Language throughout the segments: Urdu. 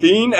3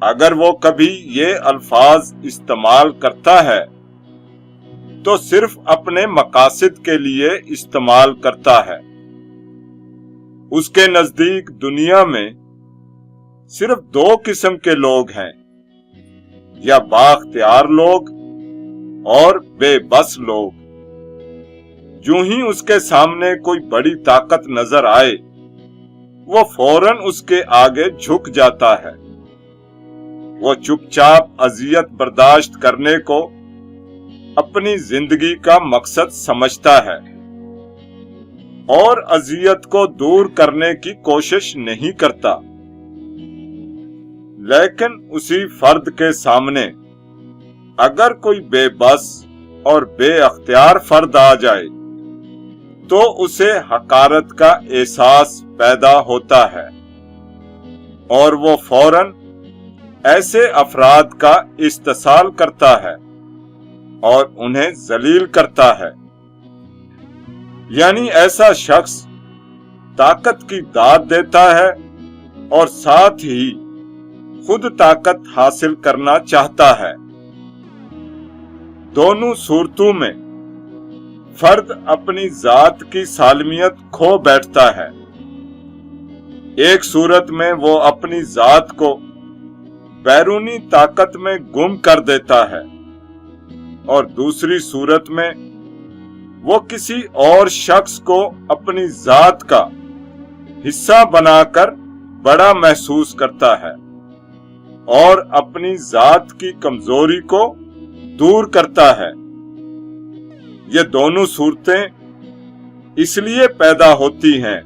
اگر وہ کبھی یہ الفاظ استعمال کرتا ہے تو صرف اپنے مقاصد کے لیے استعمال کرتا ہے۔ اس کے نزدیک دنیا میں صرف دو قسم کے لوگ ہیں، یا بااختیار لوگ اور بے بس لوگ۔ جو ہی اس کے سامنے کوئی بڑی طاقت نظر آئے وہ فوراً اس کے آگے جھک جاتا ہے۔ وہ چپ چاپ اذیت برداشت کرنے کو اپنی زندگی کا مقصد سمجھتا ہے اور اذیت کو دور کرنے کی کوشش نہیں کرتا۔ لیکن اسی فرد کے سامنے اگر کوئی بے بس اور بے اختیار فرد آ جائے تو اسے حقارت کا احساس پیدا ہوتا ہے اور وہ فوراً ایسے افراد کا استحصال کرتا ہے اور انہیں ذلیل کرتا ہے۔ یعنی ایسا شخص طاقت کی داد دیتا ہے اور ساتھ ہی خود طاقت حاصل کرنا چاہتا ہے۔ دونوں صورتوں میں فرد اپنی ذات کی سالمیت کھو بیٹھتا ہے۔ ایک صورت میں وہ اپنی ذات کو بیرونی طاقت میں گم کر دیتا ہے اور دوسری صورت میں وہ کسی اور شخص کو اپنی ذات کا حصہ بنا کر بڑا محسوس کرتا ہے اور اپنی ذات کی کمزوری کو دور کرتا ہے۔ یہ دونوں صورتیں اس لیے پیدا ہوتی ہیں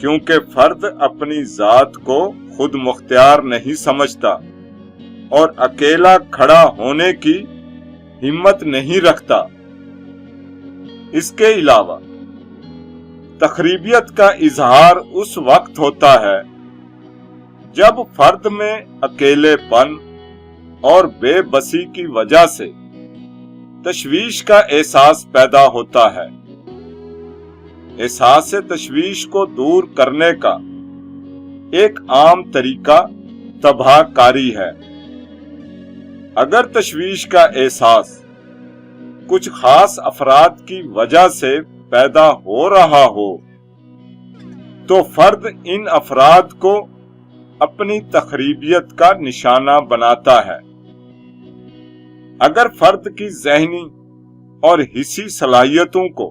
کیونکہ فرد اپنی ذات کو خود مختار نہیں سمجھتا اور اکیلا کھڑا ہونے کی ہمت نہیں رکھتا۔ اس کے علاوہ تخریبیت کا اظہار اس وقت ہوتا ہے جب فرد میں اکیلے پن اور بے بسی کی وجہ سے تشویش کا احساس پیدا ہوتا ہے۔ احساس تشویش کو دور کرنے کا ایک عام طریقہ تباہ کاری ہے۔ اگر تشویش کا احساس کچھ خاص افراد کی وجہ سے پیدا ہو رہا ہو تو فرد ان افراد کو اپنی تخریبیت کا نشانہ بناتا ہے۔ اگر فرد کی ذہنی اور حسی صلاحیتوں کو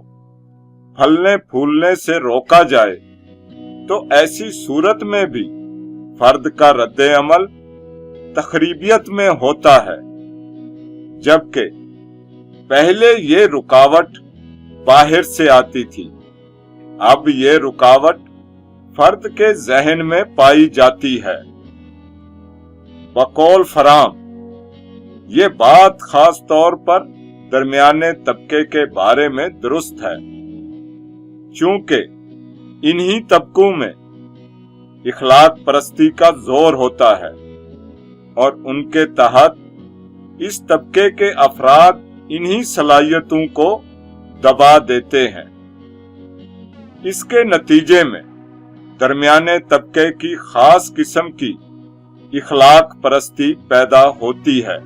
پھلنے پھولنے سے روکا جائے تو ایسی صورت میں بھی فرد کا رد عمل تخریبیت میں ہوتا ہے، جبکہ پہلے یہ رکاوٹ باہر سے آتی تھی، اب یہ رکاوٹ فرد کے ذہن میں پائی جاتی ہے۔ بقول فرام یہ بات خاص طور پر درمیانے طبقے کے بارے میں درست ہے، چونکہ انہی طبقوں میں اخلاق پرستی کا زور ہوتا ہے اور ان کے تحت اس طبقے کے افراد انہی صلاحیتوں کو دبا دیتے ہیں۔ اس کے نتیجے میں درمیانے طبقے کی خاص قسم کی اخلاق پرستی پیدا ہوتی ہے،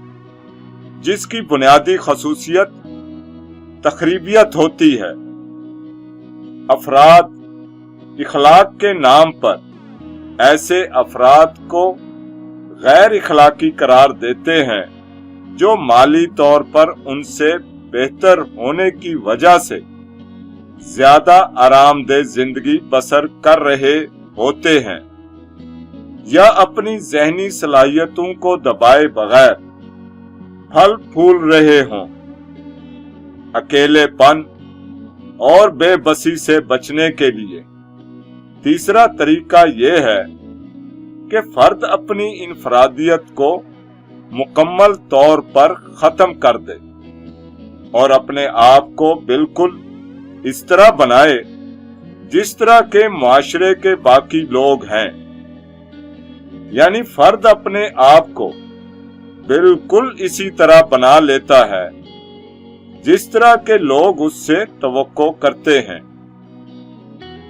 جس کی بنیادی خصوصیت تخریبیت ہوتی ہے۔ افراد اخلاق کے نام پر ایسے افراد کو غیر اخلاقی قرار دیتے ہیں جو مالی طور پر ان سے بہتر ہونے کی وجہ سے زیادہ آرام دہ زندگی بسر کر رہے ہوتے ہیں یا اپنی ذہنی صلاحیتوں کو دبائے بغیر پھل پھول رہے ہوں۔ اکیلے پن اور بے بسی سے بچنے کے لیے تیسرا طریقہ یہ ہے کہ فرد اپنی انفرادیت کو مکمل طور پر ختم کر دے اور اپنے آپ کو بالکل اس طرح بنائے جس طرح کے معاشرے کے باقی لوگ ہیں۔ یعنی فرد اپنے آپ کو بالکل اسی طرح بنا لیتا ہے جس طرح کے لوگ اس سے توقع کرتے ہیں۔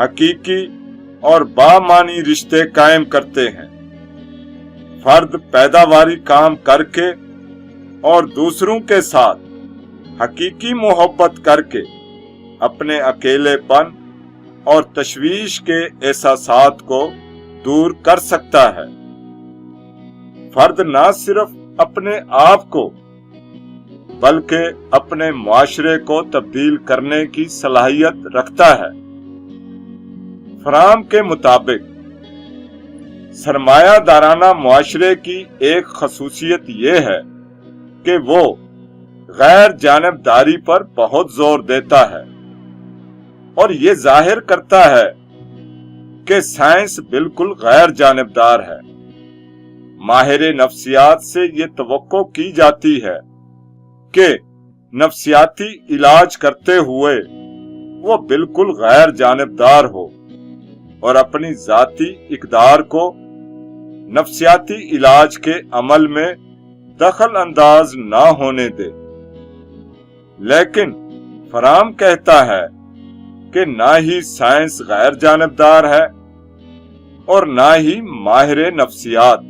حقیقی اور بامانی رشتے قائم کرتے ہیں۔ فرد پیداواری کام کر کے اور دوسروں کے ساتھ حقیقی محبت کر کے اپنے اکیلے پن اور تشویش کے احساسات کو دور کر سکتا ہے۔ فرد نہ صرف اپنے آپ کو بلکہ اپنے معاشرے کو تبدیل کرنے کی صلاحیت رکھتا ہے۔ فرام کے مطابق سرمایہ دارانہ معاشرے کی ایک خصوصیت یہ ہے کہ وہ غیر جانبداری پر بہت زور دیتا ہے اور یہ ظاہر کرتا ہے کہ سائنس بالکل غیر جانبدار ہے۔ ماہر نفسیات سے یہ توقع کی جاتی ہے کہ نفسیاتی علاج کرتے ہوئے وہ بالکل غیر جانبدار ہو اور اپنی ذاتی اقدار کو نفسیاتی علاج کے عمل میں دخل انداز نہ ہونے دے۔ لیکن فرام کہتا ہے کہ نہ ہی سائنس غیر جانبدار ہے اور نہ ہی ماہر نفسیات۔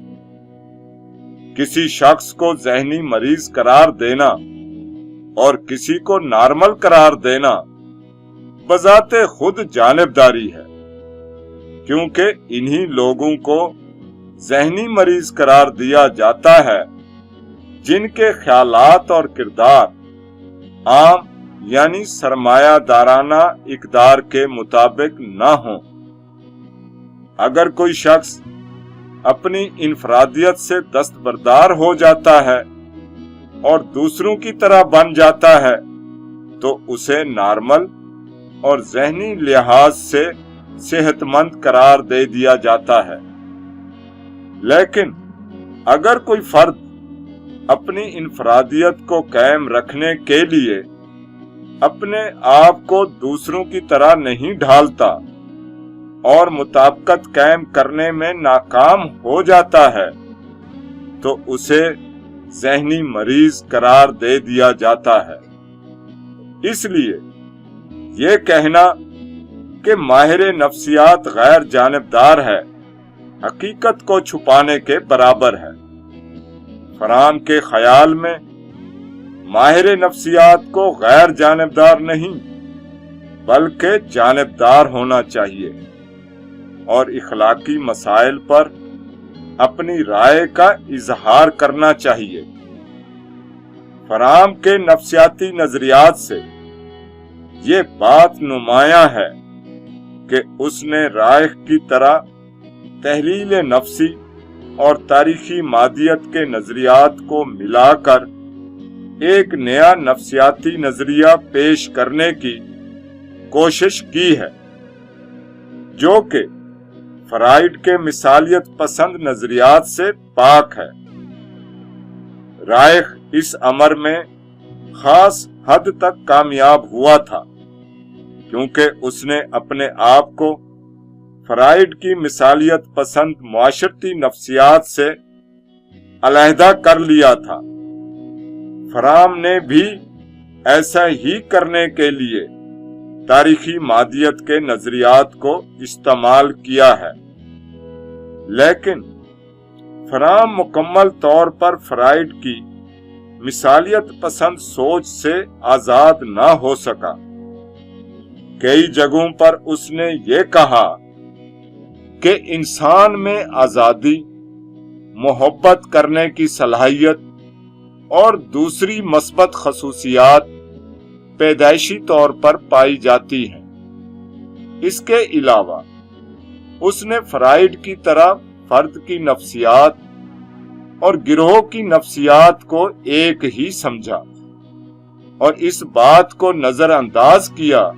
کسی شخص کو ذہنی مریض قرار دینا اور کسی کو نارمل قرار دینا بذات خود جانبداری ہے، کیونکہ انہی لوگوں کو ذہنی مریض قرار دیا جاتا ہے جن کے خیالات اور کردار عام یعنی سرمایہ دارانہ اقدار کے مطابق نہ ہوں۔ اگر کوئی شخص اپنی انفرادیت سے دستبردار ہو جاتا ہے اور دوسروں کی طرح بن جاتا ہے تو اسے نارمل اور ذہنی لحاظ سے صحت مند قرار دے دیا جاتا ہے۔ لیکن اگر کوئی فرد اپنی انفرادیت کو قائم رکھنے کے لیے اپنے آپ کو دوسروں کی طرح نہیں ڈھالتا اور مطابقت قائم کرنے میں ناکام ہو جاتا ہے تو اسے ذہنی مریض قرار دے دیا جاتا ہے۔ اس لیے یہ کہنا کہ ماہر نفسیات غیر جانبدار ہے حقیقت کو چھپانے کے برابر ہے۔ فرام کے خیال میں ماہر نفسیات کو غیر جانبدار نہیں بلکہ جانبدار ہونا چاہیے اور اخلاقی مسائل پر اپنی رائے کا اظہار کرنا چاہیے۔ فرام کے نفسیاتی نظریات سے یہ بات نمایاں ہے کہ اس نے رائخ کی طرح تحلیل نفسی اور تاریخی مادیت کے نظریات کو ملا کر ایک نیا نفسیاتی نظریہ پیش کرنے کی کوشش کی ہے جو کہ فرائیڈ کے مثالیت پسند نظریات سے پاک ہے۔ رائخ اس امر میں خاص حد تک کامیاب ہوا تھا کیونکہ اس نے اپنے آپ کو فرائیڈ کی مثالیت پسند معاشرتی نفسیات سے علیحدہ کر لیا تھا۔ فرام نے بھی ایسا ہی کرنے کے لیے تاریخی مادیت کے نظریات کو استعمال کیا ہے، لیکن فرام مکمل طور پر فرائیڈ کی مثالیت پسند سوچ سے آزاد نہ ہو سکا۔ کئی جگہوں پر اس نے یہ کہا کہ انسان میں آزادی، محبت کرنے کی صلاحیت اور دوسری مثبت خصوصیات پیدائشی طور پر پائی جاتی ہیں۔ اس کے علاوہ اس نے فرائیڈ کی طرح فرد کی نفسیات اور گروہ کی نفسیات کو ایک ہی سمجھا اور اس بات کو نظر انداز کیا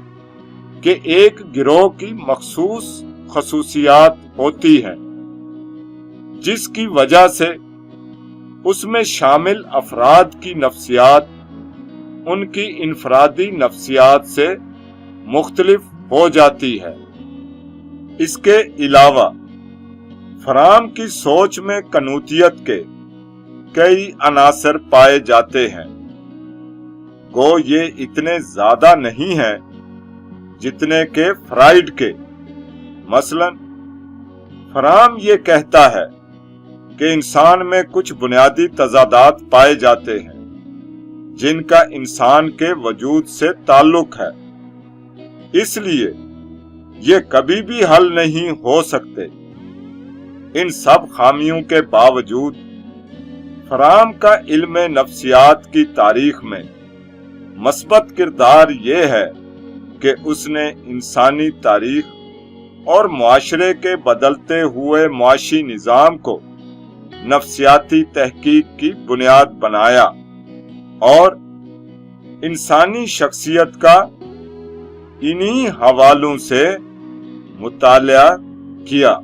کہ ایک گروہ کی مخصوص خصوصیات ہوتی ہیں جس کی وجہ سے اس میں شامل افراد کی نفسیات ان کی انفرادی نفسیات سے مختلف ہو جاتی ہے۔ اس کے علاوہ فرام کی سوچ میں کنوتیت کے کئی عناصر پائے جاتے ہیں، گو یہ اتنے زیادہ نہیں ہیں جتنے کہ فرائیڈ کے مثلاً فرام یہ کہتا ہے کہ انسان میں کچھ بنیادی تضادات پائے جاتے ہیں جن کا انسان کے وجود سے تعلق ہے، اس لیے یہ کبھی بھی حل نہیں ہو سکتے۔ ان سب خامیوں کے باوجود فرام کا علم نفسیات کی تاریخ میں مثبت کردار یہ ہے کہ اس نے انسانی تاریخ اور معاشرے کے بدلتے ہوئے معاشی نظام کو نفسیاتی تحقیق کی بنیاد بنایا اور انسانی شخصیت کا انہی حوالوں سے مطالعہ کیا۔